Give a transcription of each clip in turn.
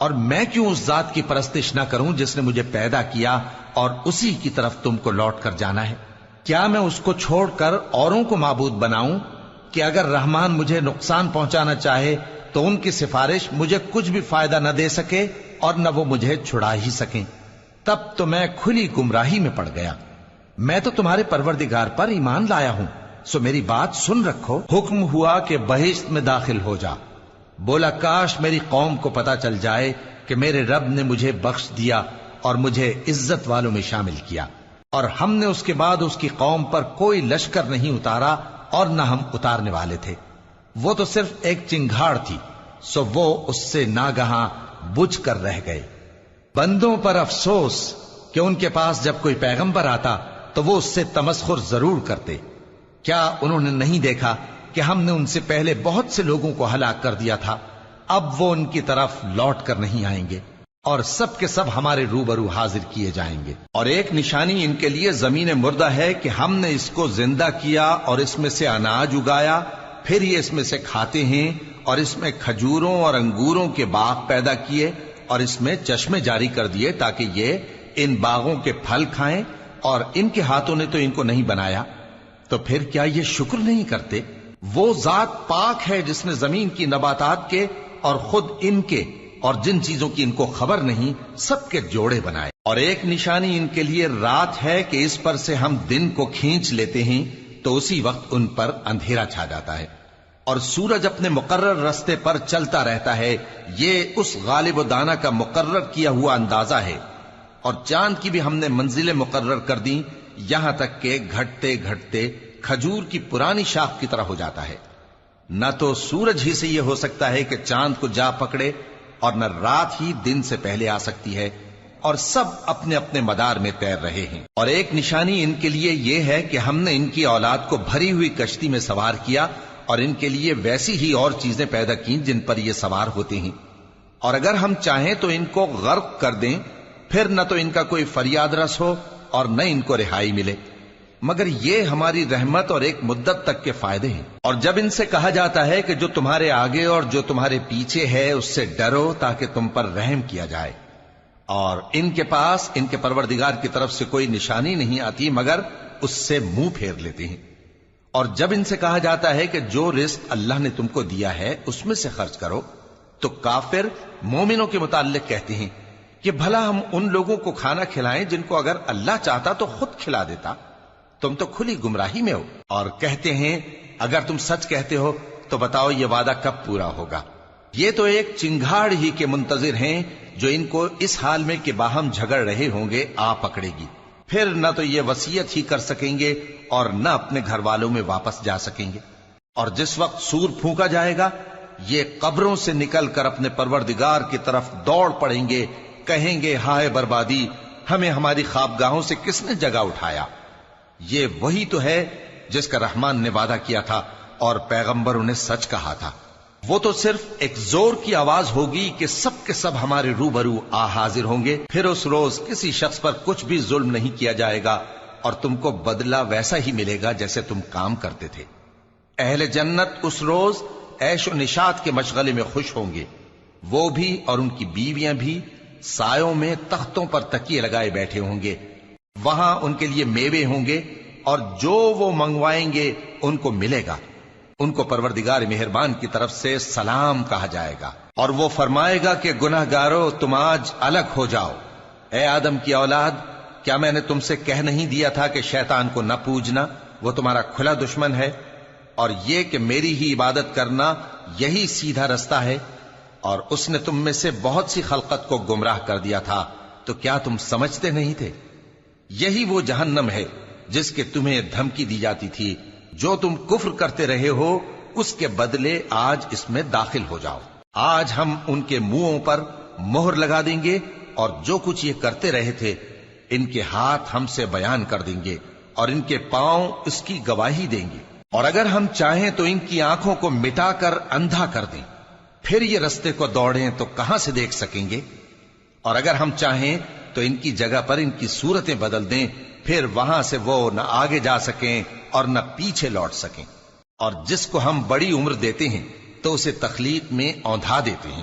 اور میں کیوں اس ذات کی پرستش نہ کروں جس نے مجھے پیدا کیا اور اسی کی طرف تم کو لوٹ کر جانا ہے؟ کیا میں اس کو چھوڑ کر اوروں کو معبود بناؤں کہ اگر رحمان مجھے نقصان پہنچانا چاہے تو ان کی سفارش مجھے کچھ بھی فائدہ نہ دے سکے اور نہ وہ مجھے چھڑا ہی سکیں؟ تب تو میں کھلی گمراہی میں پڑ گیا۔ میں تو تمہارے پروردگار پر ایمان لایا ہوں، سو میری بات سن رکھو۔ حکم ہوا کہ بہشت میں داخل ہو جا۔ بولا کاش میری قوم کو پتا چل جائے کہ میرے رب نے مجھے بخش دیا اور مجھے عزت والوں میں شامل کیا، اور ہم نے اس کے بعد اس کی قوم پر کوئی لشکر نہیں اتارا اور نہ ہم اتارنے والے تھے۔ وہ تو صرف ایک چنگھاڑ تھی، سو وہ اس سے ناگہاں بجھ کر رہ گئے۔ بندوں پر افسوس کہ ان کے پاس جب کوئی پیغمبر آتا تو وہ اس سے تمسخر ضرور کرتے۔ کیا انہوں نے نہیں دیکھا کہ ہم نے ان سے پہلے بہت سے لوگوں کو ہلاک کر دیا تھا؟ اب وہ ان کی طرف لوٹ کر نہیں آئیں گے اور سب کے سب ہمارے روبرو حاضر کیے جائیں گے۔ اور ایک نشانی ان کے لیے زمین مردہ ہے کہ ہم نے اس کو زندہ کیا اور اس میں سے اناج اگایا، پھر یہ اس میں سے کھاتے ہیں، اور اس میں کھجوروں اور انگوروں کے باغ پیدا کیے اور اس میں چشمے جاری کر دیے تاکہ یہ ان باغوں کے پھل کھائیں، اور ان کے ہاتھوں نے تو ان کو نہیں بنایا، تو پھر کیا یہ شکر نہیں کرتے؟ وہ ذات پاک ہے جس نے زمین کی نباتات کے اور خود ان کے اور جن چیزوں کی ان کو خبر نہیں سب کے جوڑے بنائے۔ اور ایک نشانی ان کے لیے رات ہے کہ اس پر سے ہم دن کو کھینچ لیتے ہیں تو اسی وقت ان پر اندھیرا چھا جاتا ہے، اور سورج اپنے مقرر رستے پر چلتا رہتا ہے۔ یہ اس غالب و دانا کا مقرر کیا ہوا اندازہ ہے۔ اور چاند کی بھی ہم نے منزلیں مقرر کر دیں، یہاں تک کہ گھٹتے گھٹتے کھجور کی پرانی شاخ کی طرح ہو جاتا ہے۔ نہ تو سورج ہی سے یہ ہو سکتا ہے کہ چاند کو جا پکڑے، اور نہ رات ہی دن سے پہلے آ سکتی ہے، اور سب اپنے اپنے مدار میں تیر رہے ہیں۔ اور ایک نشانی ان کے لیے یہ ہے کہ ہم نے ان کی اولاد کو بھری ہوئی کشتی میں سوار کیا، اور ان کے لیے ویسی ہی اور چیزیں پیدا کی جن پر یہ سوار ہوتے ہیں، اور اگر ہم چاہیں تو ان کو غرق کر دیں، پھر نہ تو ان کا کوئی فریاد رس ہو اور نہ ان کو رہائی ملے، مگر یہ ہماری رحمت اور ایک مدت تک کے فائدے ہیں۔ اور جب ان سے کہا جاتا ہے کہ جو تمہارے آگے اور جو تمہارے پیچھے ہے اس سے ڈرو تاکہ تم پر رحم کیا جائے، اور ان کے پاس ان کے پروردگار کی طرف سے کوئی نشانی نہیں آتی مگر اس سے منہ پھیر لیتے ہیں۔ اور جب ان سے کہا جاتا ہے کہ جو رزق اللہ نے تم کو دیا ہے اس میں سے خرچ کرو، تو کافر مومنوں کے متعلق کہتے ہیں کہ بھلا ہم ان لوگوں کو کھانا کھلائیں جن کو اگر اللہ چاہتا تو خود کھلا دیتا، تم تو کھلی گمراہی میں ہو۔ اور کہتے ہیں اگر تم سچ کہتے ہو تو بتاؤ یہ وعدہ کب پورا ہوگا؟ یہ تو ایک چنگھاڑ ہی کے منتظر ہیں جو ان کو اس حال میں کہ باہم جھگڑ رہے ہوں گے آ پکڑے گی، پھر نہ تو یہ وصیت ہی کر سکیں گے اور نہ اپنے گھر والوں میں واپس جا سکیں گے۔ اور جس وقت سور پھونکا جائے گا یہ قبروں سے نکل کر اپنے پروردگار کی طرف دوڑ پڑیں گے، کہیں گے ہائے بربادی، ہمیں ہماری خوابگاہوں سے کس نے جگہ اٹھایا۔ یہ وہی تو ہے جس کا رحمان نے وعدہ کیا تھا اور پیغمبروں نے سچ کہا تھا۔ وہ تو صرف ایک زور کی آواز ہوگی کہ سب کے سب ہمارے روبرو آ حاضر ہوں گے، پھر اس روز کسی شخص پر کچھ بھی ظلم نہیں کیا جائے گا، اور تم کو بدلہ ویسا ہی ملے گا جیسے تم کام کرتے تھے۔ اہل جنت اس روز عیش و نشاط کے مشغلے میں خوش ہوں گے، وہ بھی اور ان کی بیویاں بھی سایوں میں تختوں پر تکیے لگائے بیٹھے ہوں گے۔ وہاں ان کے لیے میوے ہوں گے اور جو وہ منگوائیں گے ان کو ملے گا۔ ان کو پروردگار مہربان کی طرف سے سلام کہا جائے گا، اور وہ فرمائے گا کہ گناہ گارو تم آج الگ ہو جاؤ۔ اے آدم کی اولاد، کیا میں نے تم سے کہہ نہیں دیا تھا کہ شیطان کو نہ پوجنا، وہ تمہارا کھلا دشمن ہے، اور یہ کہ میری ہی عبادت کرنا یہی سیدھا رستہ ہے؟ اور اس نے تم میں سے بہت سی خلقت کو گمراہ کر دیا تھا، تو کیا تم سمجھتے نہیں تھے؟ یہی وہ جہنم ہے جس کے تمہیں دھمکی دی جاتی تھی، جو تم کفر کرتے رہے ہو اس کے بدلے آج اس میں داخل ہو جاؤ۔ آج ہم ان کے منہوں پر مہر لگا دیں گے، اور جو کچھ یہ کرتے رہے تھے ان کے ہاتھ ہم سے بیان کر دیں گے، اور ان کے پاؤں اس کی گواہی دیں گے۔ اور اگر ہم چاہیں تو ان کی آنکھوں کو مٹا کر اندھا کر دیں، پھر یہ رستے کو دوڑیں تو کہاں سے دیکھ سکیں گے؟ اور اگر ہم چاہیں تو ان کی جگہ پر ان کی صورتیں بدل دیں، پھر وہاں سے وہ نہ آگے جا سکیں اور نہ پیچھے لوٹ سکیں۔ اور جس کو ہم بڑی عمر دیتے ہیں تو اسے تخلیق میں اوندھا دیتے ہیں۔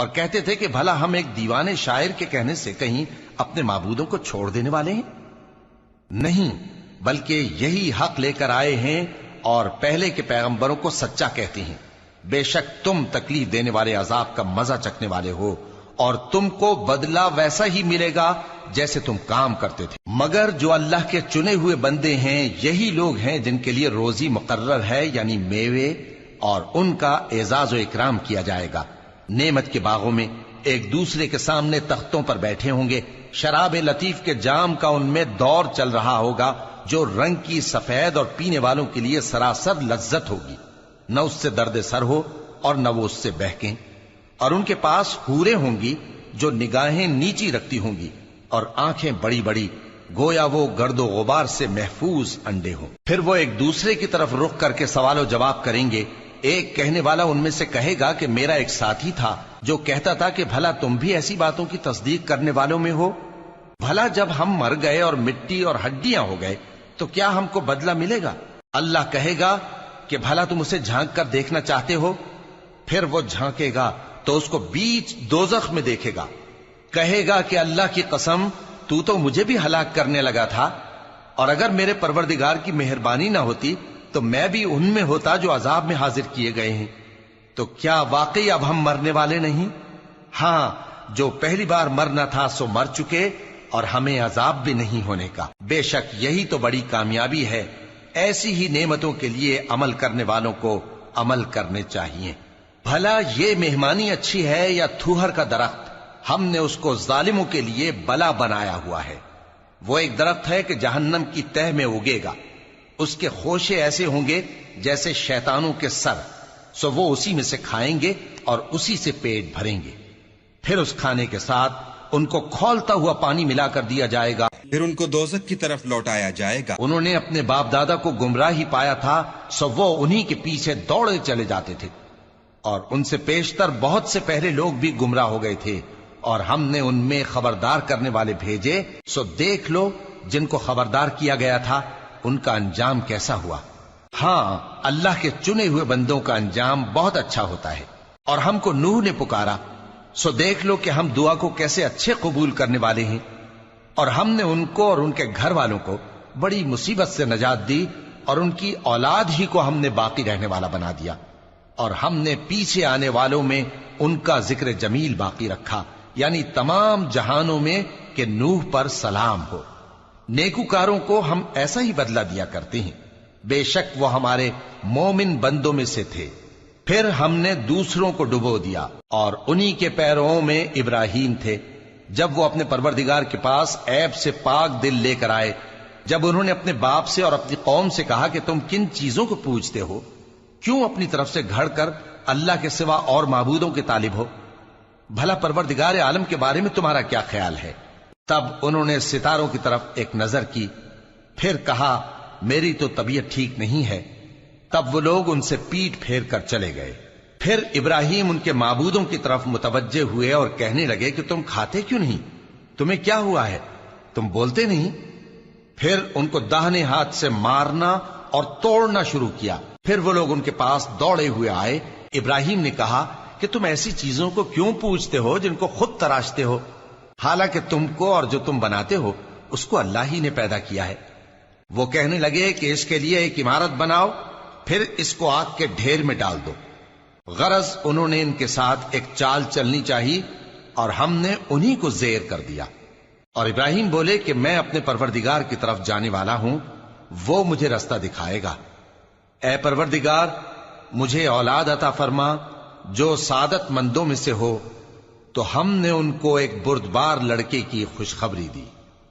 اور کہتے تھے کہ بھلا ہم ایک دیوانے شاعر کے کہنے سے کہیں اپنے معبودوں کو چھوڑ دینے والے ہیں؟ نہیں، بلکہ یہی حق لے کر آئے ہیں اور پہلے کے پیغمبروں کو سچا کہتے ہیں۔ بے شک تم تکلیف دینے والے عذاب کا مزہ چکھنے والے ہو، اور تم کو بدلہ ویسا ہی ملے گا جیسے تم کام کرتے تھے۔ مگر جو اللہ کے چنے ہوئے بندے ہیں یہی لوگ ہیں جن کے لیے روزی مقرر ہے، یعنی میوے، اور ان کا اعزاز و اکرام کیا جائے گا۔ نعمت کے باغوں میں ایک دوسرے کے سامنے تختوں پر بیٹھے ہوں گے، شراب لطیف کے جام کا ان میں دور چل رہا ہوگا جو رنگ کی سفید اور پینے والوں کے لیے سراسر لذت ہوگی، نہ اس سے درد سر ہو اور نہ وہ اس سے بہکیں۔ اور ان کے پاس حوریں ہوں گی جو نگاہیں نیچی رکھتی ہوں گی اور آنکھیں بڑی بڑی، گویا وہ گرد و غبار سے محفوظ انڈے ہوں۔ پھر وہ ایک دوسرے کی طرف رخ کر کے سوال و جواب کریں گے۔ ایک کہنے والا ان میں سے کہے گا کہ میرا ایک ساتھی تھا جو کہتا تھا کہ بھلا تم بھی ایسی باتوں کی تصدیق کرنے والوں میں ہو؟ بھلا جب ہم مر گئے اور مٹی اور ہڈیاں ہو گئے تو کیا ہم کو بدلہ ملے گا؟ اللہ کہے گا کہ بھلا تم اسے جھانک کر دیکھنا چاہتے ہو؟ پھر وہ جھانکے گا تو اس کو بیچ دوزخ میں دیکھے گا، کہے گا کہ اللہ کی قسم تو مجھے بھی ہلاک کرنے لگا تھا، اور اگر میرے پروردگار کی مہربانی نہ ہوتی تو میں بھی ان میں ہوتا جو عذاب میں حاضر کیے گئے ہیں۔ تو کیا واقعی اب ہم مرنے والے نہیں؟ ہاں، جو پہلی بار مرنا تھا سو مر چکے، اور ہمیں عذاب بھی نہیں ہونے کا۔ بے شک یہی تو بڑی کامیابی ہے۔ ایسی ہی نعمتوں کے لیے عمل کرنے والوں کو عمل کرنے چاہیے۔ بھلا یہ مہمانی اچھی ہے یا تھوہر کا درخت؟ ہم نے اس کو ظالموں کے لیے بلا بنایا ہوا ہے۔ وہ ایک درخت ہے کہ جہنم کی تہ میں اگے گا، اس کے خوشے ایسے ہوں گے جیسے شیطانوں کے سر، سو وہ اسی میں سے کھائیں گے اور اسی سے پیٹ بھریں گے۔ پھر اس کھانے کے ساتھ ان کو کھولتا ہوا پانی ملا کر دیا جائے گا، پھر ان کو دوزخ کی طرف لوٹایا جائے گا۔ انہوں نے اپنے باپ دادا کو گمراہ ہی پایا تھا، سو وہ انہی کے پیچھے دوڑے چلے جاتے تھے، اور ان سے پیشتر بہت سے پہلے لوگ بھی گمراہ ہو گئے تھے، اور ہم نے ان میں خبردار کرنے والے بھیجے، سو دیکھ لو جن کو خبردار کیا گیا تھا ان کا انجام کیسا ہوا۔ ہاں، اللہ کے چنے ہوئے بندوں کا انجام بہت اچھا ہوتا ہے۔ اور ہم کو نوح نے پکارا، سو دیکھ لو کہ ہم دعا کو کیسے اچھے قبول کرنے والے ہیں، اور ہم نے ان کو اور ان کے گھر والوں کو بڑی مصیبت سے نجات دی، اور ان کی اولاد ہی کو ہم نے باقی رہنے والا بنا دیا، اور ہم نے پیچھے آنے والوں میں ان کا ذکر جمیل باقی رکھا، یعنی تمام جہانوں میں کہ نوح پر سلام ہو۔ نیکوکاروں کو ہم ایسا ہی بدلہ دیا کرتے ہیں، بے شک وہ ہمارے مومن بندوں میں سے تھے۔ پھر ہم نے دوسروں کو ڈبو دیا، اور انہی کے پیروں میں ابراہیم تھے، جب وہ اپنے پروردگار کے پاس عیب سے پاک دل لے کر آئے، جب انہوں نے اپنے باپ سے اور اپنی قوم سے کہا کہ تم کن چیزوں کو پوجتے ہو؟ کیوں اپنی طرف سے گھڑ کر اللہ کے سوا اور معبودوں کے طالب ہو؟ بھلا پروردگار عالم کے بارے میں تمہارا کیا خیال ہے؟ تب انہوں نے ستاروں کی طرف ایک نظر کی، پھر کہا میری تو طبیعت ٹھیک نہیں ہے۔ تب وہ لوگ ان سے پیٹ پھیر کر چلے گئے۔ پھر ابراہیم ان کے معبودوں کی طرف متوجہ ہوئے اور کہنے لگے کہ تم کھاتے کیوں نہیں؟ تمہیں کیا ہوا ہے؟ تم بولتے نہیں؟ پھر ان کو داہنے ہاتھ سے مارنا اور توڑنا شروع کیا۔ پھر وہ لوگ ان کے پاس دوڑے ہوئے آئے۔ ابراہیم نے کہا کہ تم ایسی چیزوں کو کیوں پوجتے ہو جن کو خود تراشتے ہو؟ حالانکہ تم کو اور جو تم بناتے ہو اس کو اللہ ہی نے پیدا کیا ہے۔ وہ کہنے لگے کہ اس کے لیے ایک عمارت بناؤ، پھر اس کو آگ کے ڈھیر میں ڈال دو۔ غرض انہوں نے ان کے ساتھ ایک چال چلنی چاہی، اور ہم نے انہی کو زیر کر دیا۔ اور ابراہیم بولے کہ میں اپنے پروردگار کی طرف جانے والا ہوں، وہ مجھے رستہ دکھائے گا۔ اے پروردگار، مجھے اولاد عطا فرما جو سعادت مندوں میں سے ہو۔ تو ہم نے ان کو ایک بردبار لڑکے کی خوشخبری دی۔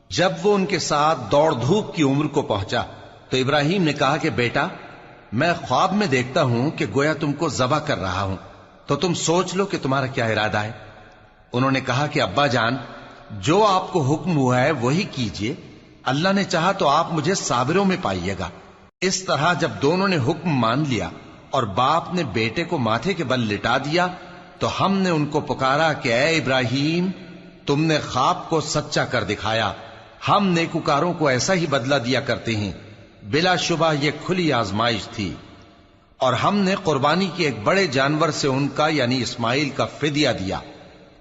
جب وہ ان کے ساتھ دوڑ دھوپ کی عمر کو پہنچا تو ابراہیم نے کہا کہ بیٹا، میں خواب میں دیکھتا ہوں کہ گویا تم کو ذبح کر رہا ہوں، تو تم سوچ لو کہ تمہارا کیا ارادہ ہے۔ انہوں نے کہا کہ ابا جان، جو آپ کو حکم ہوا ہے وہی کیجئے، اللہ نے چاہا تو آپ مجھے صابروں میں پائیے گا۔ اس طرح جب دونوں نے حکم مان لیا اور باپ نے بیٹے کو ماتھے کے بل لٹا دیا، تو ہم نے ان کو پکارا کہ اے ابراہیم، تم نے خواب کو سچا کر دکھایا، ہم نیکوکاروں کو ایسا ہی بدلہ دیا کرتے ہیں۔ بلا شبہ یہ کھلی آزمائش تھی، اور ہم نے قربانی کی ایک بڑے جانور سے ان کا یعنی اسماعیل کا فدیہ دیا،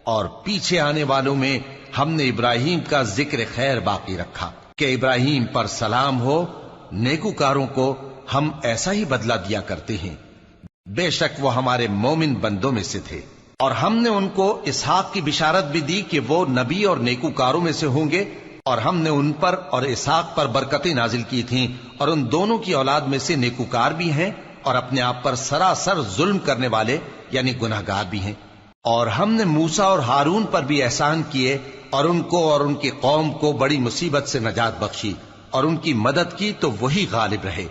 اور پیچھے آنے والوں میں ہم نے ابراہیم کا ذکر خیر باقی رکھا کہ ابراہیم پر سلام ہو، نیکوکاروں کو ہم ایسا ہی بدلہ دیا کرتے ہیں، بے شک وہ ہمارے مومن بندوں میں سے تھے۔ اور ہم نے ان کو اسحاق کی بشارت بھی دی کہ وہ نبی اور نیکوکاروں میں سے ہوں گے، اور ہم نے ان پر اور اسحاق پر برکتیں نازل کی تھیں، اور ان دونوں کی اولاد میں سے نیکوکار بھی ہیں اور اپنے آپ پر سراسر ظلم کرنے والے یعنی گناہگار بھی ہیں۔ اور ہم نے موسیٰ اور ہارون پر بھی احسان کیے اور ان کو اور ان کی قوم کو بڑی مصیبت سے نجات بخشی اور ان کی مدد کی تو وہی غالب رہے۔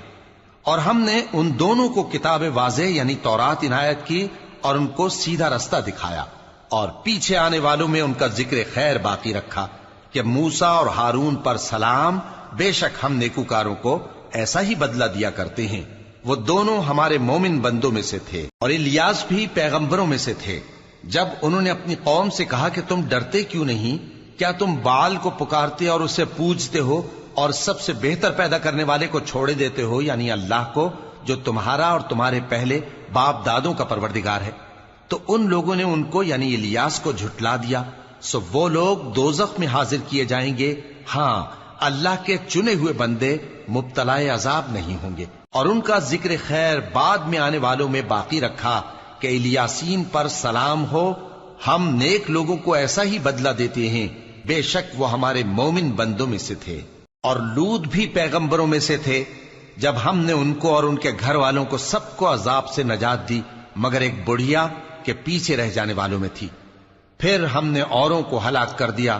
اور ہم نے ان دونوں کو کتاب واضح یعنی تورات عنایت کی اور ان کو سیدھا رستہ دکھایا، اور پیچھے آنے والوں میں ان کا ذکر خیر باقی رکھا کہ موسیٰ اور ہارون پر سلام، بے شک ہم نیکوکاروں کو ایسا ہی بدلہ دیا کرتے ہیں۔ وہ دونوں ہمارے مومن بندوں میں سے تھے، اور الیاس بھی پیغمبروں میں سے تھے۔ جب انہوں نے اپنی قوم سے کہا کہ تم ڈرتے کیوں نہیں؟ کیا تم بال کو پکارتے اور اسے پوجتے ہو اور سب سے بہتر پیدا کرنے والے کو چھوڑے دیتے ہو یعنی اللہ کو، جو تمہارا اور تمہارے پہلے باپ دادوں کا پروردگار ہے؟ تو ان لوگوں نے ان کو یعنی الیاس کو جھٹلا دیا، سو وہ لوگ دوزخ میں حاضر کیے جائیں گے۔ ہاں، اللہ کے چنے ہوئے بندے مبتلا عذاب نہیں ہوں گے۔ اور ان کا ذکر خیر بعد میں آنے والوں میں باقی رکھا کہ الیاسین پر سلام ہو، ہم نیک لوگوں کو ایسا ہی بدلہ دیتے ہیں، بے شک وہ ہمارے مومن بندوں میں سے تھے۔ اور لوط بھی پیغمبروں میں سے تھے، جب ہم نے ان کو اور ان کے گھر والوں کو سب کو عذاب سے نجات دی مگر ایک بڑھیا کہ پیچھے رہ جانے والوں میں تھی۔ پھر ہم نے اوروں کو ہلاک کر دیا،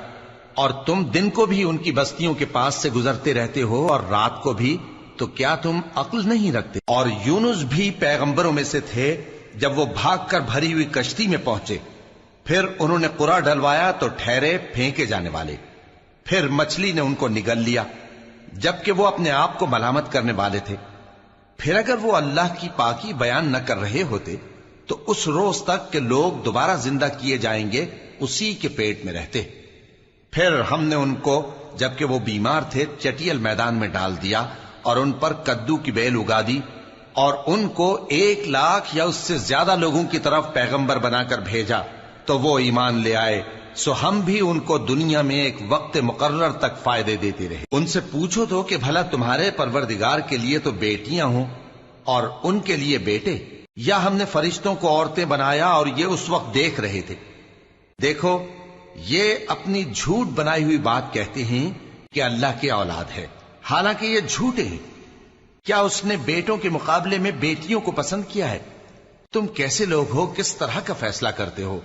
اور تم دن کو بھی ان کی بستیوں کے پاس سے گزرتے رہتے ہو اور رات کو بھی، تو کیا تم عقل نہیں رکھتے؟ اور یونس بھی پیغمبروں میں سے تھے، جب وہ بھاگ کر بھری ہوئی کشتی میں پہنچے، پھر انہوں نے قرعہ ڈلوایا تو ٹھہرے پھینکے جانے والے، پھر مچھلی نے ان کو نگل لیا جبکہ وہ اپنے آپ کو ملامت کرنے والے تھے۔ پھر اگر وہ اللہ کی پاکی بیان نہ کر رہے ہوتے تو اس روز تک کہ لوگ دوبارہ زندہ کیے جائیں گے اسی کے پیٹ میں رہتے۔ پھر ہم نے ان کو جبکہ وہ بیمار تھے چٹیل میدان میں ڈال دیا اور ان پر کدو کی بیل اگا دی، اور ان کو 1,00,000 یا اس سے زیادہ لوگوں کی طرف پیغمبر بنا کر بھیجا تو وہ ایمان لے آئے، سو ہم بھی ان کو دنیا میں ایک وقت مقرر تک فائدے دیتے رہے۔ ان سے پوچھو تو کہ بھلا تمہارے پروردگار کے لیے تو بیٹیاں ہوں اور ان کے لیے بیٹے، یا ہم نے فرشتوں کو عورتیں بنایا اور یہ اس وقت دیکھ رہے تھے؟ دیکھو، یہ اپنی جھوٹ بنائی ہوئی بات کہتے ہیں کہ اللہ کی اولاد ہے، حالانکہ یہ جھوٹے ہیں۔ کیا اس نے بیٹوں کے مقابلے میں بیٹیوں کو پسند کیا ہے؟ تم کیسے لوگ ہو، کس طرح کا فیصلہ کرتے ہو؟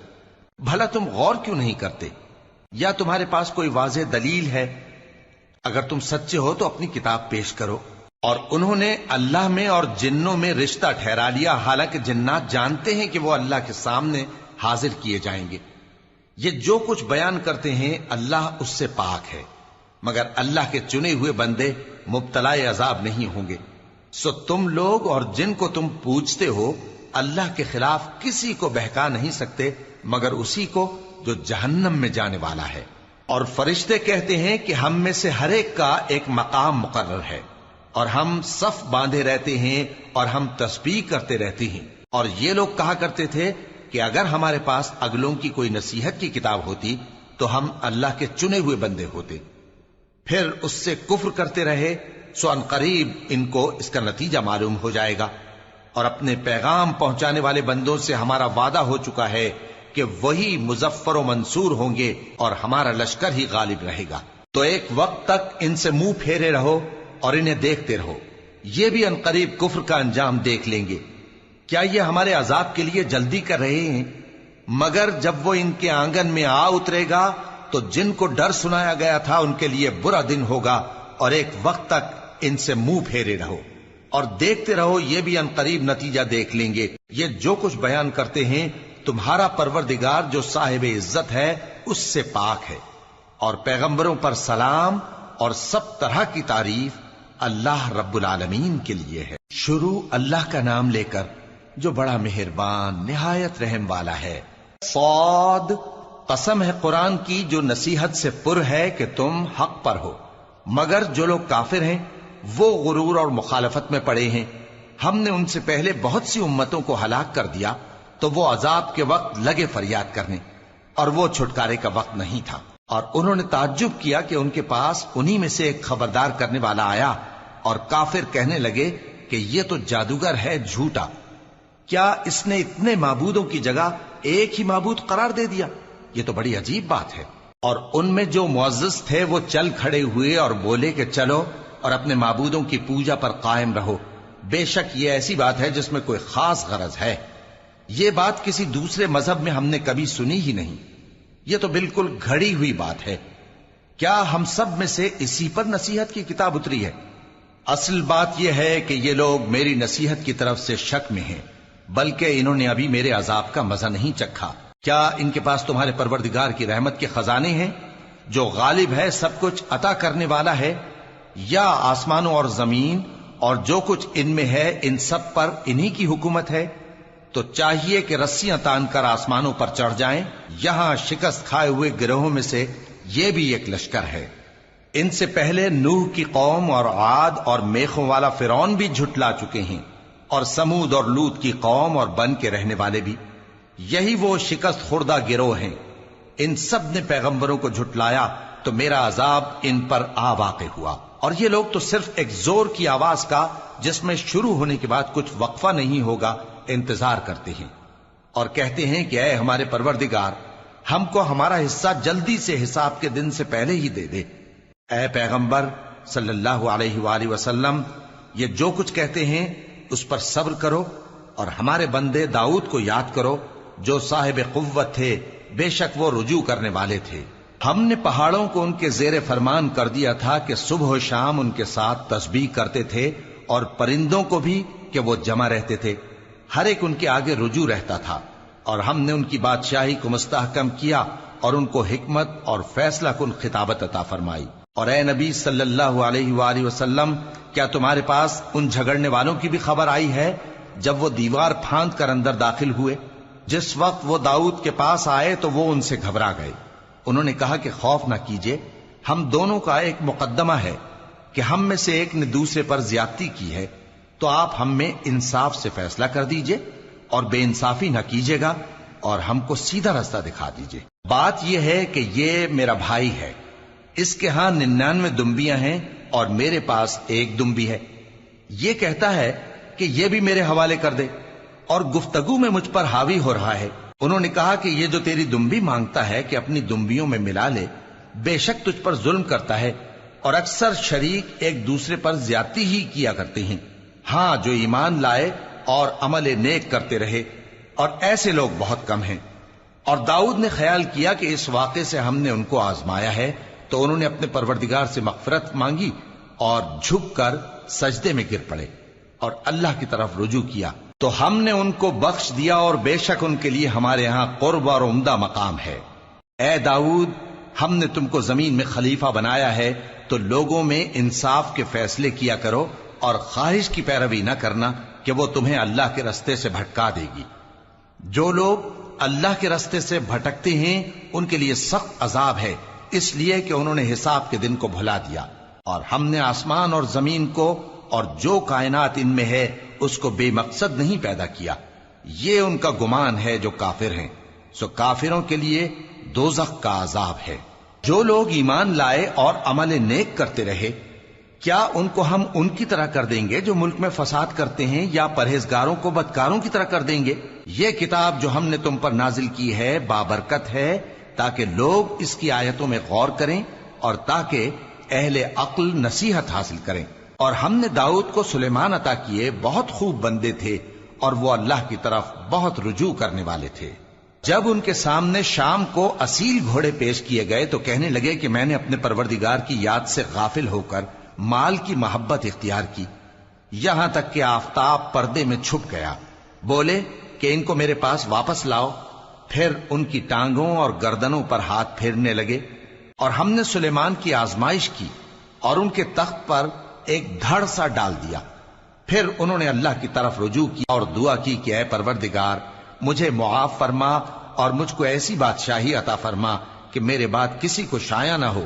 بھلا تم غور کیوں نہیں کرتے؟ یا تمہارے پاس کوئی واضح دلیل ہے؟ اگر تم سچے ہو تو اپنی کتاب پیش کرو۔ اور انہوں نے اللہ میں اور جنوں میں رشتہ ٹھہرا لیا، حالانکہ جنات جانتے ہیں کہ وہ اللہ کے سامنے حاضر کیے جائیں گے۔ یہ جو کچھ بیان کرتے ہیں اللہ اس سے پاک ہے، مگر اللہ کے چنے ہوئے بندے مبتلا عذاب نہیں ہوں گے۔ سو تم لوگ اور جن کو تم پوجتے ہو اللہ کے خلاف کسی کو بہکا نہیں سکتے مگر اسی کو جو جہنم میں جانے والا ہے۔ اور فرشتے کہتے ہیں کہ ہم میں سے ہر ایک کا ایک مقام مقرر ہے، اور ہم صف باندھے رہتے ہیں اور ہم تسبیح کرتے رہتے ہیں۔ اور یہ لوگ کہا کرتے تھے کہ اگر ہمارے پاس اگلوں کی کوئی نصیحت کی کتاب ہوتی تو ہم اللہ کے چنے ہوئے بندے ہوتے۔ پھر اس سے کفر کرتے رہے، سو ان قریب ان کو اس کا نتیجہ معلوم ہو جائے گا۔ اور اپنے پیغام پہنچانے والے بندوں سے ہمارا وعدہ ہو چکا ہے کہ وہی مظفر و منصور ہوں گے اور ہمارا لشکر ہی غالب رہے گا۔ تو ایک وقت تک ان سے منہ پھیرے رہو اور انہیں دیکھتے رہو، یہ بھی ان قریب کفر کا انجام دیکھ لیں گے۔ کیا یہ ہمارے عذاب کے لیے جلدی کر رہے ہیں؟ مگر جب وہ ان کے آنگن میں آ اترے گا تو جن کو ڈر سنایا گیا تھا ان کے لیے برا دن ہوگا، اور ایک وقت تک ان سے منہ پھیرے رہو اور دیکھتے رہو، یہ بھی ان قریب نتیجہ دیکھ لیں گے۔ یہ جو کچھ بیان کرتے ہیں تمہارا پروردگار جو صاحب عزت ہے اس سے پاک ہے۔ اور پیغمبروں پر سلام اور سب طرح کی تعریف اللہ رب العالمین کے لیے ہے۔ شروع اللہ کا نام لے کر جو بڑا مہربان نہایت رحم والا ہے۔ صاد، قسم ہے قرآن کی جو نصیحت سے پر ہے کہ تم حق پر ہو، مگر جو لوگ کافر ہیں وہ غرور اور مخالفت میں پڑے ہیں۔ ہم نے ان سے پہلے بہت سی امتوں کو ہلاک کر دیا تو وہ عذاب کے وقت لگے فریاد کرنے، اور وہ چھٹکارے کا وقت نہیں تھا۔ اور انہوں نے تعجب کیا کہ ان کے پاس انہی میں سے ایک خبردار کرنے والا آیا، اور کافر کہنے لگے کہ یہ تو جادوگر ہے جھوٹا، کیا اس نے اتنے معبودوں کی جگہ ایک ہی معبود قرار دے دیا؟ یہ تو بڑی عجیب بات ہے۔ اور ان میں جو معزز تھے وہ چل کھڑے ہوئے اور بولے کہ چلو اور اپنے معبودوں کی پوجا پر قائم رہو، بے شک یہ ایسی بات ہے جس میں کوئی خاص غرض ہے، یہ بات کسی دوسرے مذہب میں ہم نے کبھی سنی ہی نہیں، یہ تو بالکل گھڑی ہوئی بات ہے، کیا ہم سب میں سے اسی پر نصیحت کی کتاب اتری ہے؟ اصل بات یہ ہے کہ یہ لوگ میری نصیحت کی طرف سے شک میں ہیں، بلکہ انہوں نے ابھی میرے عذاب کا مزہ نہیں چکھا۔ کیا ان کے پاس تمہارے پروردگار کی رحمت کے خزانے ہیں جو غالب ہے، سب کچھ عطا کرنے والا ہے؟ یا آسمانوں اور زمین اور جو کچھ ان میں ہے ان سب پر انہی کی حکومت ہے؟ تو چاہیے کہ رسیاں تان کر آسمانوں پر چڑھ جائیں، یہاں شکست کھائے ہوئے گروہوں میں سے یہ بھی ایک لشکر ہے۔ ان سے پہلے نوح کی قوم اور عاد اور میخوں والا فرعون بھی جھٹلا چکے ہیں، اور سمود اور لوط کی قوم اور بن کے رہنے والے بھی، یہی وہ شکست خوردہ گروہ ہیں۔ ان سب نے پیغمبروں کو جھٹلایا تو میرا عذاب ان پر آ واقع ہوا، اور یہ لوگ تو صرف ایک زور کی آواز کا جس میں شروع ہونے کے بعد کچھ وقفہ نہیں ہوگا انتظار کرتے ہیں، اور کہتے ہیں کہ اے ہمارے پروردگار، ہم کو ہمارا حصہ جلدی سے حساب کے دن سے پہلے ہی دے دے۔ اے پیغمبر صلی اللہ علیہ وآلہ وسلم، یہ جو کچھ کہتے ہیں اس پر صبر کرو، اور ہمارے بندے داؤد کو یاد کرو جو صاحب قوت تھے، بے شک وہ رجوع کرنے والے تھے۔ ہم نے پہاڑوں کو ان کے زیر فرمان کر دیا تھا کہ صبح و شام ان کے ساتھ تسبیح کرتے تھے، اور پرندوں کو بھی کہ وہ جمع رہتے تھے، ہر ایک ان کے آگے رجوع رہتا تھا، اور ہم نے ان کی بادشاہی کو مستحکم کیا اور ان کو حکمت اور فیصلہ کن خطابت عطا فرمائی۔ اور اے نبی صلی اللہ علیہ وآلہ وسلم، کیا تمہارے پاس ان جھگڑنے والوں کی بھی خبر آئی ہے جب وہ دیوار پھاند کر اندر داخل ہوئے؟ جس وقت وہ داؤد کے پاس آئے تو وہ ان سے گھبرا گئے، انہوں نے کہا کہ خوف نہ کیجیے، ہم دونوں کا ایک مقدمہ ہے کہ ہم میں سے ایک نے دوسرے پر زیادتی کی ہے، تو آپ ہم میں انصاف سے فیصلہ کر دیجئے اور بے انصافی نہ کیجیے گا، اور ہم کو سیدھا راستہ دکھا دیجئے۔ بات یہ ہے کہ یہ میرا بھائی ہے، اس کے ہاں 99 دمبیاں ہیں اور میرے پاس ایک دمبی ہے، یہ کہتا ہے کہ یہ بھی میرے حوالے کر دے، اور گفتگو میں مجھ پر حاوی ہو رہا ہے۔ انہوں نے کہا کہ یہ جو تیری دمبی مانگتا ہے کہ اپنی دمبیوں میں ملا لے، بے شک تجھ پر ظلم کرتا ہے، اور اکثر شریک ایک دوسرے پر زیادتی ہی کیا کرتے ہیں۔ ہاں، جو ایمان لائے اور عمل نیک کرتے رہے، اور ایسے لوگ بہت کم ہیں۔ اور داؤد نے خیال کیا کہ اس واقعے سے ہم نے ان کو آزمایا ہے، تو انہوں نے اپنے پروردگار سے مغفرت مانگی اور جھک کر سجدے میں گر پڑے اور اللہ کی طرف رجوع کیا، تو ہم نے ان کو بخش دیا، اور بے شک ان کے لیے ہمارے ہاں قرب اور عمدہ مقام ہے۔ اے داؤد، ہم نے تم کو زمین میں خلیفہ بنایا ہے، تو لوگوں میں انصاف کے فیصلے کیا کرو، اور خواہش کی پیروی نہ کرنا کہ وہ تمہیں اللہ کے رستے سے بھٹکا دے گی۔ جو لوگ اللہ کے رستے سے بھٹکتے ہیں ان کے لیے سخت عذاب ہے، اس لیے کہ انہوں نے حساب کے دن کو بھلا دیا۔ اور ہم نے آسمان اور زمین کو اور جو کائنات ان میں ہے اس کو بے مقصد نہیں پیدا کیا، یہ ان کا گمان ہے جو کافر ہیں، سو کافروں کے لیے دوزخ کا عذاب ہے۔ جو لوگ ایمان لائے اور عمل نیک کرتے رہے، کیا ان کو ہم ان کی طرح کر دیں گے جو ملک میں فساد کرتے ہیں، یا پرہیزگاروں کو بدکاروں کی طرح کر دیں گے؟ یہ کتاب جو ہم نے تم پر نازل کی ہے بابرکت ہے، تاکہ لوگ اس کی آیتوں میں غور کریں اور تاکہ اہل عقل نصیحت حاصل کریں۔ اور ہم نے داؤد کو سلیمان عطا کیے، بہت خوب بندے تھے، اور وہ اللہ کی طرف بہت رجوع کرنے والے تھے۔ جب ان کے سامنے شام کو اصیل گھوڑے پیش کیے گئے تو کہنے لگے کہ میں نے اپنے پروردگار کی یاد سے غافل ہو کر مال کی محبت اختیار کی، یہاں تک کہ آفتاب پردے میں چھپ گیا۔ بولے کہ ان کو میرے پاس واپس لاؤ، پھر ان کی ٹانگوں اور گردنوں پر ہاتھ پھیرنے لگے، اور ہم نے سلیمان کی آزمائش کی اور ان کے تخت پر ایک دھڑ سا ڈال دیا۔ پھر انہوں نے اللہ کی طرف رجوع کی اور دعا کی کہ اے پروردگار، مجھے معاف فرما اور مجھ کو ایسی بادشاہی عطا فرما کہ میرے بعد کسی کو شایع نہ ہو،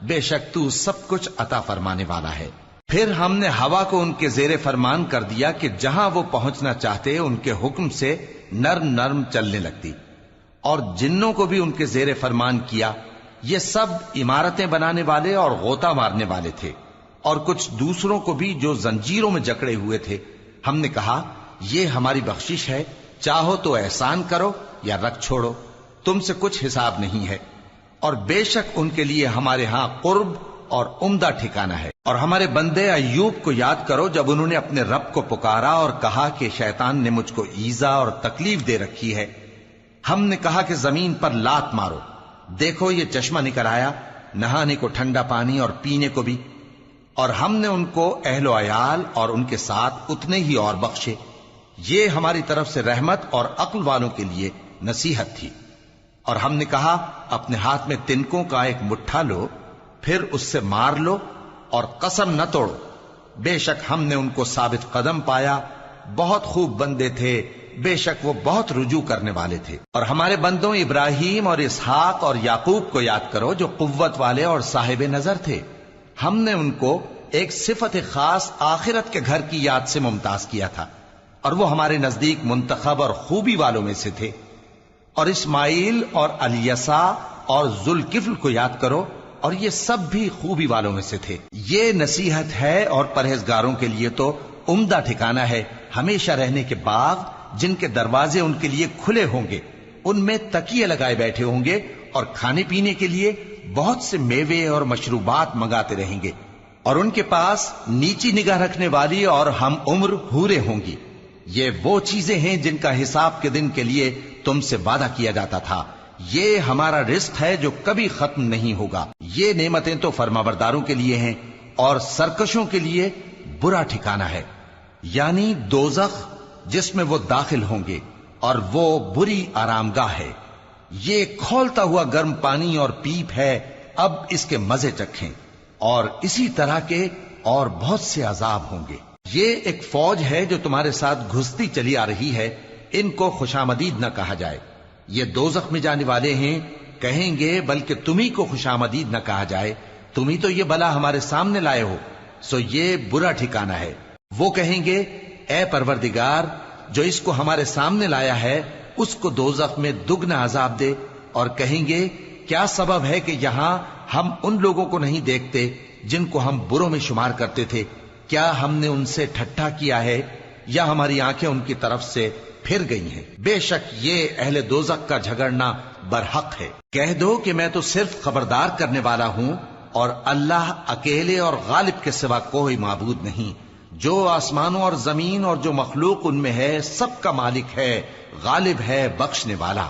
بے شک تو سب کچھ عطا فرمانے والا ہے۔ پھر ہم نے ہوا کو ان کے زیر فرمان کر دیا کہ جہاں وہ پہنچنا چاہتے ان کے حکم سے نرم نرم چلنے لگتی، اور جنوں کو بھی ان کے زیر فرمان کیا. یہ سب عمارتیں بنانے والے اور غوطہ مارنے والے تھے، اور کچھ دوسروں کو بھی جو زنجیروں میں جکڑے ہوئے تھے. ہم نے کہا یہ ہماری بخشش ہے، چاہو تو احسان کرو یا رکھ چھوڑو، تم سے کچھ حساب نہیں ہے. اور بے شک ان کے لیے ہمارے ہاں قرب اور عمدہ ٹھکانہ ہے. اور ہمارے بندے ایوب کو یاد کرو جب انہوں نے اپنے رب کو پکارا اور کہا کہ شیطان نے مجھ کو ایذا اور تکلیف دے رکھی ہے. ہم نے کہا کہ زمین پر لات مارو، دیکھو یہ چشمہ نکل آیا، نہانے کو ٹھنڈا پانی اور پینے کو بھی. اور ہم نے ان کو اہل و عیال اور ان کے ساتھ اتنے ہی اور بخشے. یہ ہماری طرف سے رحمت اور عقل والوں کے لیے نصیحت تھی. اور ہم نے کہا اپنے ہاتھ میں تنکوں کا ایک مٹھا لو، پھر اس سے مار لو اور قسم نہ توڑو. بے شک ہم نے ان کو ثابت قدم پایا، بہت خوب بندے تھے، بے شک وہ بہت رجوع کرنے والے تھے. اور ہمارے بندوں ابراہیم اور اسحاق اور یعقوب کو یاد کرو جو قوت والے اور صاحب نظر تھے. ہم نے ان کو ایک صفت خاص آخرت کے گھر کی یاد سے ممتاز کیا تھا، اور وہ ہمارے نزدیک منتخب اور خوبی والوں میں سے تھے. اور اسماعیل اور الیسع اور ذوالکفل کو یاد کرو، اور یہ سب بھی خوبی والوں میں سے تھے. یہ نصیحت ہے اور پرہیزگاروں کے لیے تو عمدہ ٹھکانہ ہے ہمیشہ رہنے کے باغ جن کے دروازے ان کے لیے کھلے ہوں گے، ان میں تکیے لگائے بیٹھے ہوں گے، اور کھانے پینے کے لیے بہت سے میوے اور مشروبات منگاتے رہیں گے. اور ان کے پاس نیچی نگاہ رکھنے والی اور ہم عمر حوریں ہوں گی. یہ وہ چیزیں ہیں جن کا حساب کے دن کے لیے تم سے وعدہ کیا جاتا تھا. یہ ہمارا رزق ہے جو کبھی ختم نہیں ہوگا. یہ نعمتیں تو فرمانبرداروں کے لیے ہیں، اور سرکشوں کے لیے برا ٹھکانہ ہے، یعنی دوزخ جس میں وہ داخل ہوں گے، اور وہ بری آرام گاہ ہے. یہ کھولتا ہوا گرم پانی اور پیپ ہے، اب اس کے مزے چکھیں. اور اسی طرح کے اور بہت سے عذاب ہوں گے. یہ ایک فوج ہے جو تمہارے ساتھ گھستی چلی آ رہی ہے، ان کو خوشامدید نہ کہا جائے. یہ دوزخ میں جانے والے ہیں، کہیں گے بلکہ تمہیں کو خوشامدید نہ کہا جائے، تمہیں تو یہ بلا ہمارے سامنے لائے ہو، سو یہ برا ٹھکانہ ہے. وہ کہیں گے اے پروردگار جو اس کو ہمارے سامنے لایا ہے اس کو دوزخ میں دگنا عذاب دے. اور کہیں گے کیا سبب ہے کہ یہاں ہم ان لوگوں کو نہیں دیکھتے جن کو ہم بروں میں شمار کرتے تھے؟ کیا ہم نے ان سے ٹھٹھا کیا ہے یا ہماری آنکھیں ان کی طرف سے پھر گئی ہیں؟ بے شک یہ اہل دوزخ کا جھگڑنا برحق ہے. کہہ دو کہ میں تو صرف خبردار کرنے والا ہوں، اور اللہ اکیلے اور غالب کے سوا کوئی معبود نہیں. جو آسمانوں اور زمین اور جو مخلوق ان میں ہے سب کا مالک ہے، غالب ہے، بخشنے والا.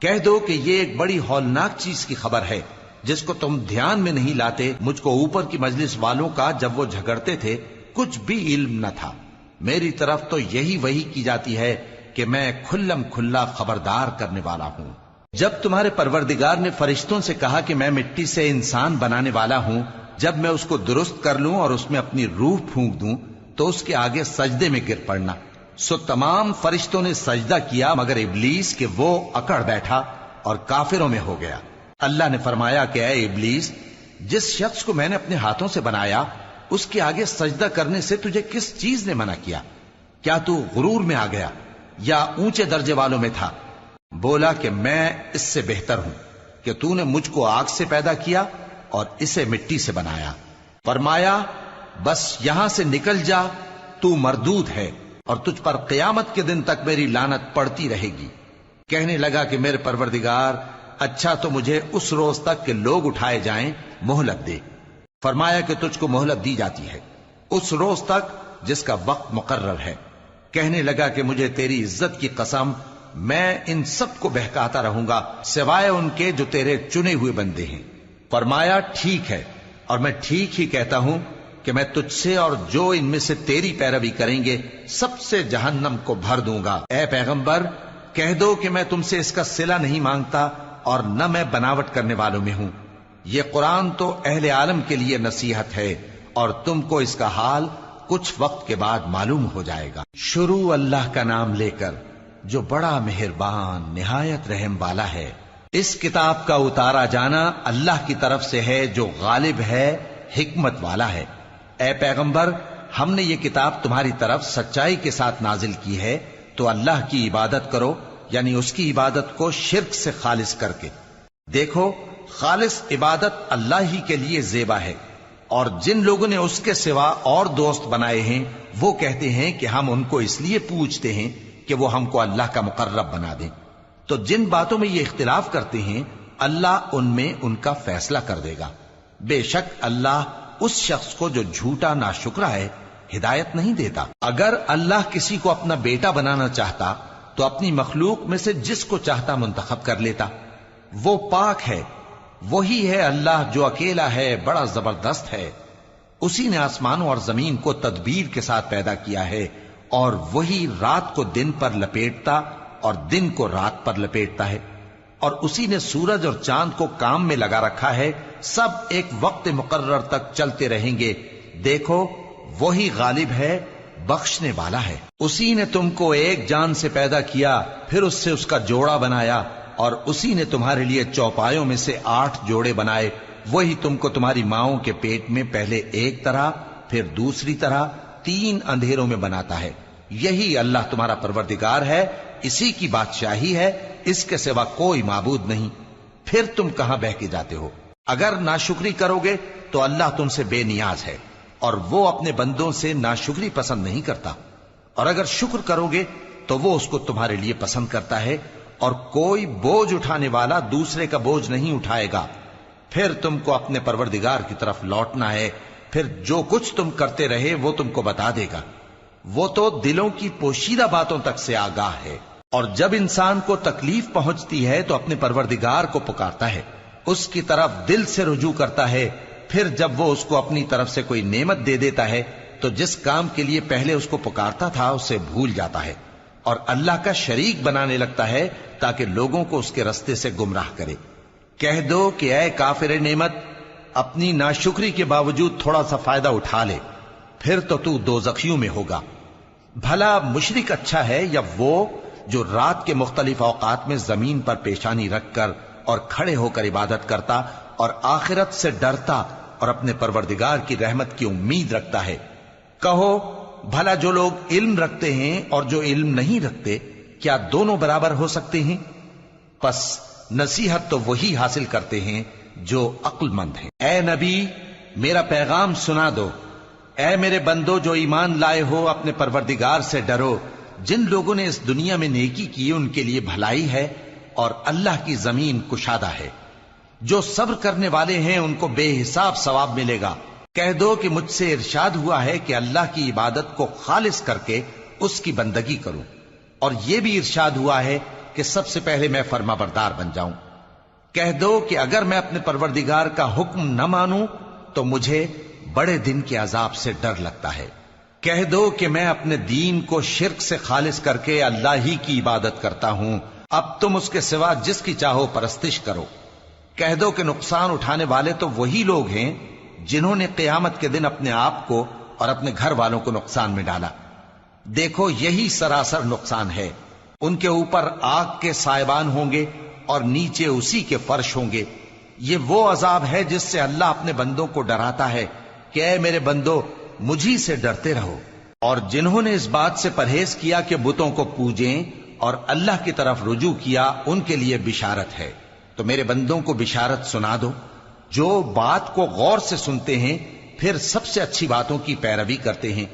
کہہ دو کہ یہ ایک بڑی ہولناک چیز کی خبر ہے جس کو تم دھیان میں نہیں لاتے. مجھ کو اوپر کی مجلس والوں کا جب وہ جھگڑتے تھے کچھ بھی علم نہ تھا. میری طرف تو یہی وحی کی جاتی ہے کہ میں کھلم کھلا خبردار کرنے والا ہوں. جب تمہارے پروردگار نے فرشتوں سے کہا کہ میں مٹی سے انسان بنانے والا ہوں، جب میں اس کو درست کر لوں اور اس میں اپنی روح پھونک دوں تو اس کے آگے سجدے میں گر پڑنا. سو تمام فرشتوں نے سجدہ کیا مگر ابلیس کہ وہ اکڑ بیٹھا اور کافروں میں ہو گیا. اللہ نے فرمایا کہ اے ابلیس، جس شخص کو میں نے اپنے ہاتھوں سے بنایا اس کے آگے سجدہ کرنے سے تجھے کس چیز نے منع کیا؟ کیا تو غرور میں آ گیا یا اونچے درجے والوں میں تھا؟ بولا کہ میں اس سے بہتر ہوں کہ تو نے مجھ کو آگ سے پیدا کیا اور اسے مٹی سے بنایا. فرمایا بس یہاں سے نکل جا، تو مردود ہے اور تجھ پر قیامت کے دن تک میری لعنت پڑتی رہے گی. کہنے لگا کہ میرے پروردگار، اچھا تو مجھے اس روز تک کہ لوگ اٹھائے جائیں مہلت دے. فرمایا کہ تجھ کو مہلت دی جاتی ہے اس روز تک جس کا وقت مقرر ہے. کہنے لگا کہ مجھے تیری عزت کی قسم، میں ان سب کو بہکاتا رہوں گا سوائے ان کے جو تیرے چنے ہوئے بندے ہیں. فرمایا ٹھیک ہے، اور میں ٹھیک ہی کہتا ہوں کہ میں تجھ سے اور جو ان میں سے تیری پیروی کریں گے سب سے جہنم کو بھر دوں گا. اے پیغمبر کہہ دو کہ میں تم سے اس کا صلہ نہیں مانگتا اور نہ میں بناوٹ کرنے والوں میں ہوں. یہ قرآن تو اہل عالم کے لیے نصیحت ہے اور تم کو اس کا حال کچھ وقت کے بعد معلوم ہو جائے گا. شروع اللہ کا نام لے کر جو بڑا مہربان نہایت رحم والا ہے. اس کتاب کا اتارا جانا اللہ کی طرف سے ہے جو غالب ہے، حکمت والا ہے. اے پیغمبر، ہم نے یہ کتاب تمہاری طرف سچائی کے ساتھ نازل کی ہے، تو اللہ کی عبادت کرو یعنی اس کی عبادت کو شرک سے خالص کر کے۔ دیکھو خالص عبادت اللہ ہی کے لیے زیبا ہے، اور جن لوگوں نے اس کے سوا اور دوست بنائے ہیں وہ کہتے ہیں کہ ہم ان کو اس لیے پوجتے ہیں کہ وہ ہم کو اللہ کا مقرب بنا دیں۔ تو جن باتوں میں یہ اختلاف کرتے ہیں اللہ ان میں ان کا فیصلہ کر دے گا۔ بے شک اللہ اس شخص کو جو جھوٹا ناشکرا ہے ہدایت نہیں دیتا۔ اگر اللہ کسی کو اپنا بیٹا بنانا چاہتا تو اپنی مخلوق میں سے جس کو چاہتا منتخب کر لیتا۔ وہ پاک ہے، وہی ہے اللہ جو اکیلا ہے، بڑا زبردست ہے۔ اسی نے آسمانوں اور زمین کو تدبیر کے ساتھ پیدا کیا ہے، اور وہی رات کو دن پر لپیٹتا اور دن کو رات پر لپیٹتا ہے، اور اسی نے سورج اور چاند کو کام میں لگا رکھا ہے، سب ایک وقت مقرر تک چلتے رہیں گے۔ دیکھو وہی غالب ہے، بخشنے والا ہے۔ اسی نے تم کو ایک جان سے پیدا کیا، پھر اس سے اس کا جوڑا بنایا، اور اسی نے تمہارے لیے چوپایوں میں سے 8 جوڑے بنائے۔ وہی تم کو تمہاری ماؤں کے پیٹ میں پہلے ایک طرح پھر دوسری طرح 3 اندھیروں میں بناتا ہے۔ یہی اللہ تمہارا پروردگار ہے، اسی کی بادشاہی ہے، اس کے سوا کوئی معبود نہیں۔ پھر تم کہاں بہ کے جاتے ہو؟ اگر ناشکری کرو گے تو اللہ تم سے بے نیاز ہے، اور وہ اپنے بندوں سے ناشکری پسند نہیں کرتا، اور اگر شکر کرو گے تو وہ اس کو تمہارے لیے پسند کرتا ہے، اور کوئی بوجھ اٹھانے والا دوسرے کا بوجھ نہیں اٹھائے گا۔ پھر تم کو اپنے پروردگار کی طرف لوٹنا ہے، پھر جو کچھ تم کرتے رہے وہ تم کو بتا دے گا۔ وہ تو دلوں کی پوشیدہ باتوں تک سے آگاہ ہے۔ اور جب انسان کو تکلیف پہنچتی ہے تو اپنے پروردگار کو پکارتا ہے، اس کی طرف دل سے رجوع کرتا ہے، پھر جب وہ اس کو اپنی طرف سے کوئی نعمت دے دیتا ہے تو جس کام کے لیے پہلے اس کو پکارتا تھا اسے بھول جاتا ہے، اور اللہ کا شریک بنانے لگتا ہے تاکہ لوگوں کو اس کے رستے سے گمراہ کرے۔ کہہ دو کہ اے کافر نعمت، اپنی ناشکری کے باوجود تھوڑا سا فائدہ اٹھا لے، پھر تو دوزخیوں میں ہوگا۔ بھلا مشرک اچھا ہے یا وہ جو رات کے مختلف اوقات میں زمین پر پیشانی رکھ کر اور کھڑے ہو کر عبادت کرتا اور آخرت سے ڈرتا اور اپنے پروردگار کی رحمت کی امید رکھتا ہے۔ کہو بھلا جو لوگ علم رکھتے ہیں اور جو علم نہیں رکھتے کیا دونوں برابر ہو سکتے ہیں؟ پس نصیحت تو وہی حاصل کرتے ہیں جو عقل مند ہیں۔ اے نبی میرا پیغام سنا دو، اے میرے بندو جو ایمان لائے ہو اپنے پروردگار سے ڈرو۔ جن لوگوں نے اس دنیا میں نیکی کی ان کے لیے بھلائی ہے، اور اللہ کی زمین کشادہ ہے۔ جو صبر کرنے والے ہیں ان کو بے حساب ثواب ملے گا۔ کہہ دو کہ مجھ سے ارشاد ہوا ہے کہ اللہ کی عبادت کو خالص کر کے اس کی بندگی کروں، اور یہ بھی ارشاد ہوا ہے کہ سب سے پہلے میں فرما بردار بن جاؤں۔ کہہ دو کہ اگر میں اپنے پروردگار کا حکم نہ مانوں تو مجھے بڑے دن کے عذاب سے ڈر لگتا ہے۔ کہہ دو کہ میں اپنے دین کو شرک سے خالص کر کے اللہ ہی کی عبادت کرتا ہوں، اب تم اس کے سوا جس کی چاہو پرستش کرو۔ کہہ دو کہ نقصان اٹھانے والے تو وہی لوگ ہیں جنہوں نے قیامت کے دن اپنے آپ کو اور اپنے گھر والوں کو نقصان میں ڈالا۔ دیکھو یہی سراسر نقصان ہے۔ ان کے اوپر آگ کے سائبان ہوں گے اور نیچے اسی کے فرش ہوں گے۔ یہ وہ عذاب ہے جس سے اللہ اپنے بندوں کو ڈراتا ہے کہ اے میرے بندو مجھی سے ڈرتے رہو۔ اور جنہوں نے اس بات سے پرہیز کیا کہ بتوں کو پوجیں اور اللہ کی طرف رجوع کیا ان کے لیے بشارت ہے۔ تو میرے بندوں کو بشارت سنا دو جو بات کو غور سے سنتے ہیں پھر سب سے اچھی باتوں کی پیروی کرتے ہیں۔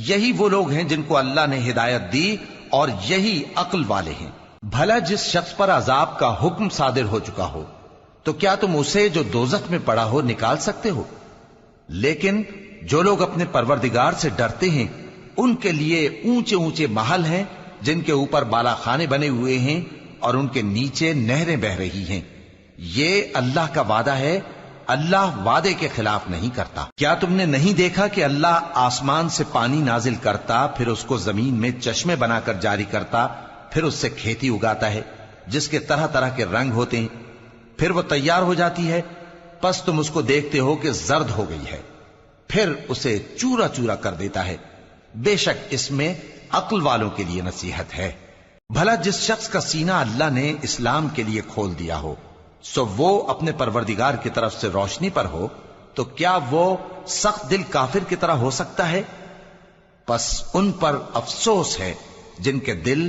یہی وہ لوگ ہیں جن کو اللہ نے ہدایت دی اور یہی عقل والے ہیں۔ بھلا جس شخص پر عذاب کا حکم صادر ہو چکا ہو تو کیا تم اسے جو دوزخ میں پڑا ہو نکال سکتے ہو؟ لیکن جو لوگ اپنے پروردگار سے ڈرتے ہیں ان کے لیے اونچے اونچے محل ہیں جن کے اوپر بالا خانے بنے ہوئے ہیں اور ان کے نیچے نہریں بہ رہی ہیں۔ یہ اللہ کا وعدہ ہے، اللہ وعدے کے خلاف نہیں کرتا۔ کیا تم نے نہیں دیکھا کہ اللہ آسمان سے پانی نازل کرتا، پھر اس کو زمین میں چشمے بنا کر جاری کرتا، پھر اس سے کھیتی اگاتا ہے جس کے طرح طرح کے رنگ ہوتے ہیں، پھر وہ تیار ہو جاتی ہے، پس تم اس کو دیکھتے ہو کہ زرد ہو گئی ہے، پھر اسے چورا چورا کر دیتا ہے۔ بے شک اس میں عقل والوں کے لیے نصیحت ہے۔ بھلا جس شخص کا سینہ اللہ نے اسلام کے لیے کھول دیا ہو سو وہ اپنے پروردگار کی طرف سے روشنی پر ہو تو کیا وہ سخت دل کافر کی طرح ہو سکتا ہے؟ پس ان پر افسوس ہے جن کے دل